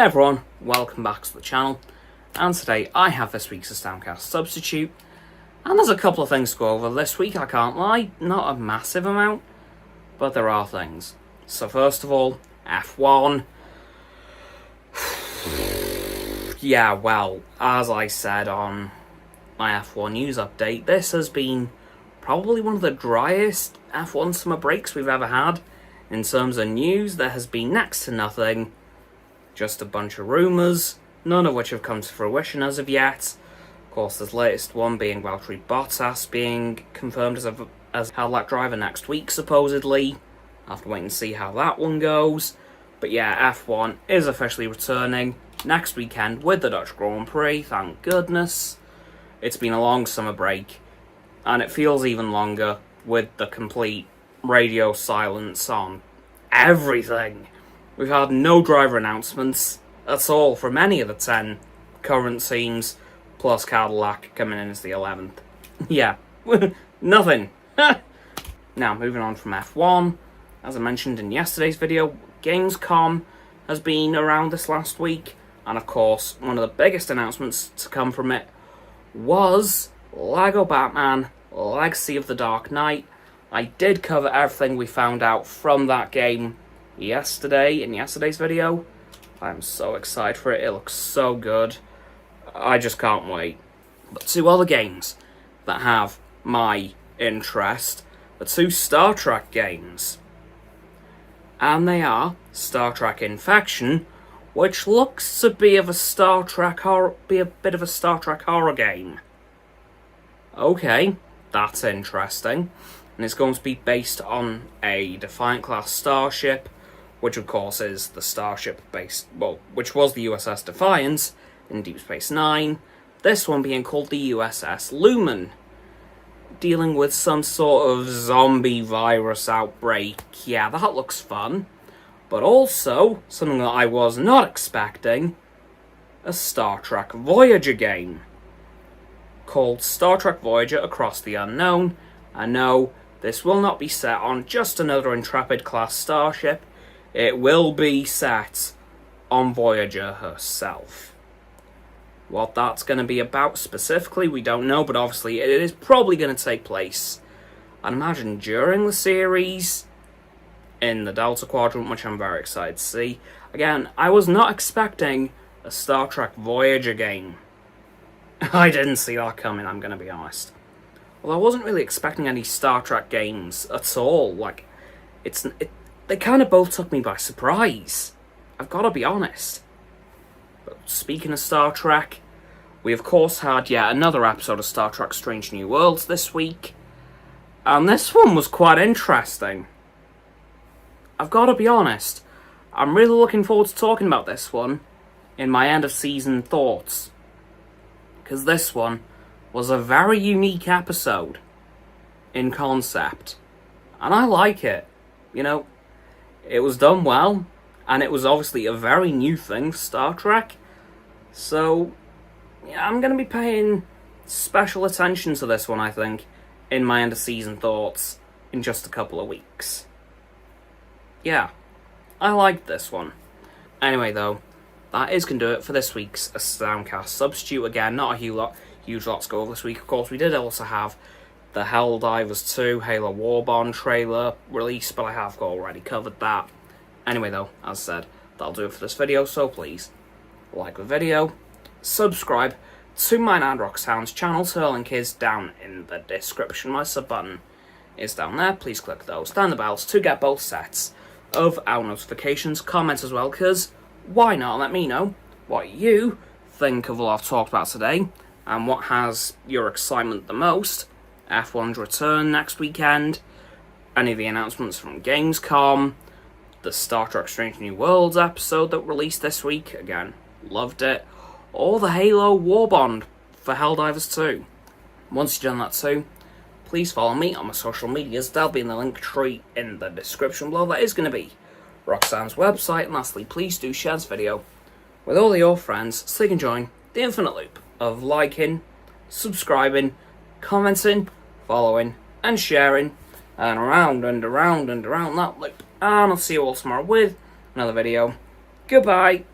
Hi everyone, welcome back to the channel, and today I have this week's AstoundCast Substitute, and there's a couple of things to go over this week, I can't lie, not a massive amount, but there are things. So first of all, F1. Yeah, well, as I said on my F1 news update, this has been probably one of the driest F1 summer breaks we've ever had. In terms of news, there has been next to nothing. Just a bunch of rumours, none of which have come to fruition as of yet. Of course, the latest one being Valtteri Bottas being confirmed as Hell driver next week, supposedly. I'll have to wait and see how that one goes. But yeah, F1 is officially returning next weekend with the Dutch Grand Prix, thank goodness. It's been a long summer break, and it feels even longer with the complete radio silence on everything. We've had no driver announcements at all from any of the 10 current teams, plus Cadillac coming in as the 11th. Yeah, nothing. Now, moving on from F1, as I mentioned in yesterday's video, Gamescom has been around this last week, and of course, one of the biggest announcements to come from it was Lego Batman Legacy of the Dark Knight. I did cover everything we found out from that game yesterday in yesterday's video. I'm so excited for it. It looks so good. I just can't wait. But two other games that have my interest are two Star Trek games. And they are Startrekinfection, which looks to be of a Star Trek horror, horror game. Okay, that's interesting. And it's going to be based on a Defiant class starship, which of course is the starship which was the USS Defiance in Deep Space Nine. This one being called the USS Lumen, dealing with some sort of zombie virus outbreak. Yeah, that looks fun. But also, something that I was not expecting, a Star Trek Voyager game called Star Trek Voyager Across the Unknown. I know this will not be set on just another Intrepid class starship. It will be set on Voyager herself. What that's going to be about specifically, we don't know, but obviously it is probably going to take place, I'd imagine, during the series, in the Delta Quadrant, which I'm very excited to see. Again, I was not expecting a Star Trek Voyager game. I didn't see that coming, I'm going to be honest. Although I wasn't really expecting any Star Trek games at all. Like, they kind of both took me by surprise. I've got to be honest. But speaking of Star Trek, we of course had yet another episode of Star Trek Strangenewworlds this week. And this one was quite interesting. I've got to be honest. I'm really looking forward to talking about this one in my end of season thoughts. Because this one was a very unique episode in concept. And I like it. You know, it was done well, and it was obviously a very new thing for Star Trek. So, yeah, I'm going to be paying special attention to this one, I think, in my end of season thoughts in just a couple of weeks. Yeah, I liked this one. Anyway, though, that is going to do it for this week's AstoundCast Substitute. Again, not a huge lot to go over this week. Of course, we did also have the Helldivers 2 Halo Warbond trailer release, but I have already covered that. Anyway, though, as I said, that'll do it for this video, so please like the video, subscribe to mine and Roxo's channel, so the link is down in the description. My sub button is down there. Please click those down the bells to get both sets of our notifications. Comment as well, because why not? Let me know what you think of what I've talked about today, and what has your excitement the most. F1's return next weekend, any of the announcements from Gamescom, the Star Trek Strangenewworlds episode that released this week, again, loved it, or the Halo Warbond for Helldivers 2. Once you've done that too, please follow me on my social medias. They'll be in the link tree in the description below. That is going to be Roxanne's website. And lastly, please do share this video with all of your friends so they can join the infinite loop of liking, subscribing, commenting, following, and sharing, and around and around and around that loop. And I'll see you all tomorrow with another video. Goodbye.